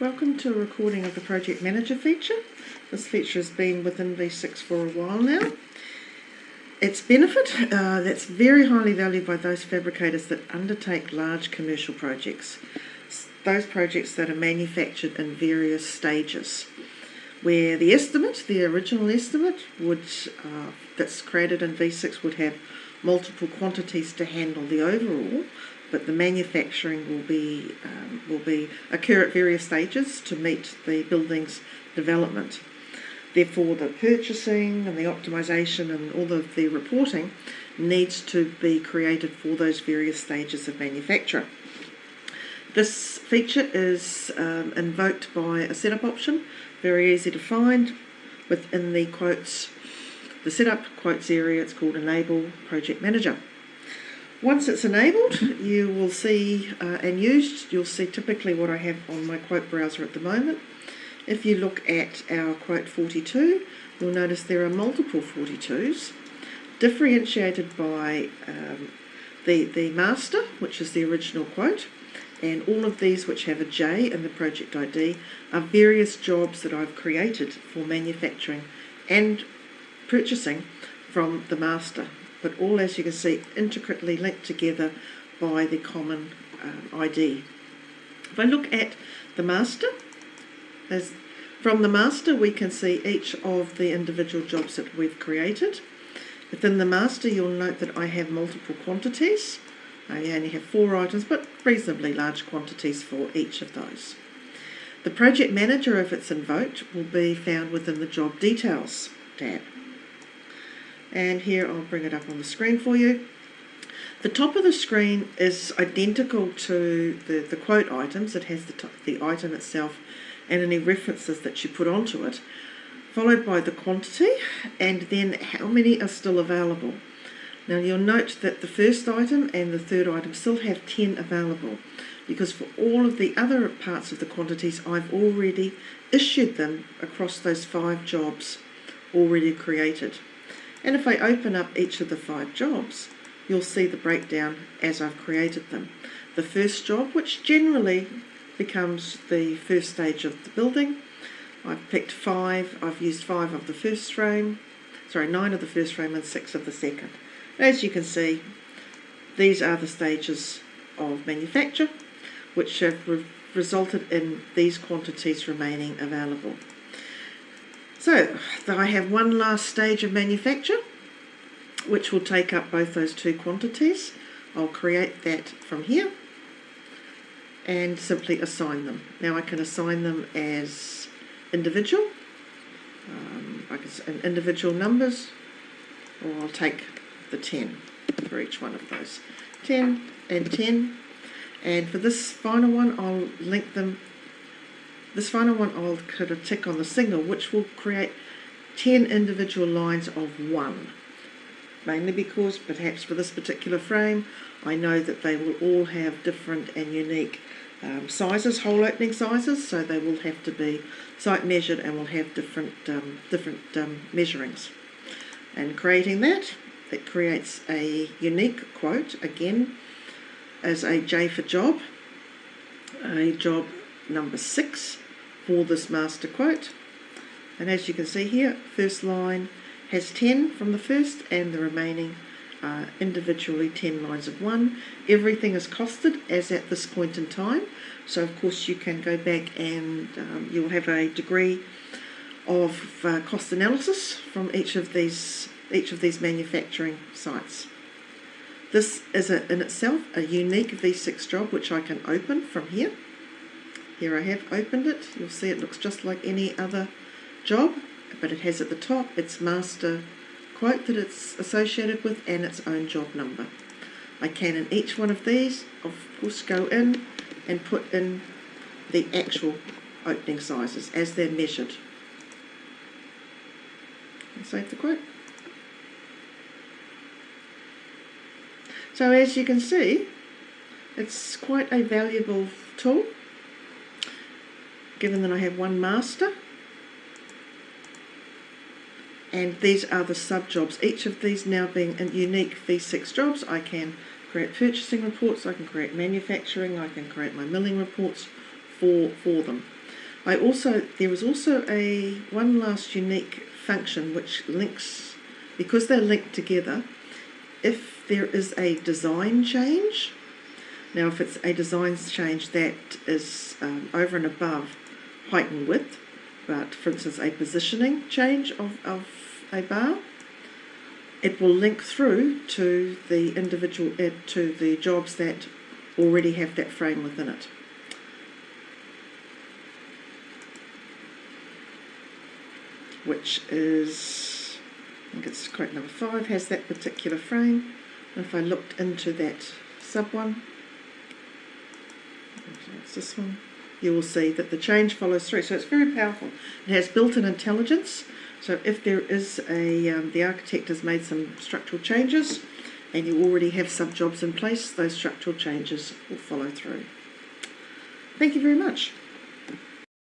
Welcome to a recording of the Project Manager feature. This feature has been within V6 for a while now. Its benefit, that's very highly valued by those fabricators that undertake large commercial projects. Those projects that are manufactured in various stages, where the estimate, the original estimate, that's created in V6 would have multiple quantities to handle the overall, but the manufacturing will occur at various stages to meet the building's development. Therefore, the purchasing and the optimisation and all of the reporting needs to be created for those various stages of manufacture. This feature is invoked by a setup option, very easy to find within the quotes, the setup quotes area. It's called Enable Project Manager. Once it's enabled, you will see and used, you'll see typically what I have on my quote browser at the moment. If you look at our quote 42, you'll notice there are multiple 42s, differentiated by the master, which is the original quote, and all of these which have a J in the project ID are various jobs that I've created for manufacturing and purchasing from the master, but all, as you can see, intricately linked together by the common ID. If I look at the master, from the master we can see each of the individual jobs that we've created. Within the master you'll note that I have multiple quantities. I only have 4 items, but reasonably large quantities for each of those. The project manager, if it's invoked, will be found within the job details tab. And here I'll bring it up on the screen for you. The top of the screen is identical to the quote items. It has the item itself and any references that you put onto it, followed by the quantity and then how many are still available. Now you'll note that the first item and the third item still have 10 available, because for all of the other parts of the quantities I've already issued them across those 5 jobs already created. And if I open up each of the 5 jobs, you'll see the breakdown as I've created them. The first job, which generally becomes the first stage of the building, I've picked 5, I've used 5 of the first frame, 9 of the first frame and 6 of the second. As you can see, these are the stages of manufacture which have resulted in these quantities remaining available. So I have one last stage of manufacture which will take up both those 2 quantities. I'll create that from here and simply assign them. Now I can assign them as individual, individual numbers, or I'll take the 10 for each one of those. 10 and 10. And for this final one, I'll link them. This final one I'll put a tick on the single, which will create 10 individual lines of 1. Mainly because perhaps for this particular frame, I know that they will all have different and unique sizes, hole opening sizes, so they will have to be site measured and will have different measurings. And creating that, it creates a unique quote, again, as a J for job, a job number 6 for this master quote. And as you can see here, first line has 10 from the first, and the remaining are individually 10 lines of 1. Everything is costed as at this point in time, so of course you can go back and you'll have a degree of cost analysis from each of these manufacturing sites. This is in itself a unique V6 job which I can open from here. Here I have opened it. You'll see it looks just like any other job, but it has at the top its master quote that it's associated with and its own job number. I can in each one of these, of course, go in and put in the actual opening sizes as they're measured. And save the quote. So as you can see, it's quite a valuable tool, given that I have one master, and these are the sub-jobs. Each of these now being unique V6 jobs, I can create purchasing reports, I can create manufacturing, I can create my milling reports for them. There is also one last unique function which links, because they're linked together, if there is a design change. Now if it's a design change that is over and above height and width, but for instance a positioning change of a bar, it will link through to the individual, to the jobs that already have that frame within it. Which is, I think it's quote number 5, has that particular frame. And if I looked into that sub one, it's this one, you will see that the change follows through. So it's very powerful. It has built-in intelligence. So if there is the architect has made some structural changes and you already have sub-jobs in place, those structural changes will follow through. Thank you very much.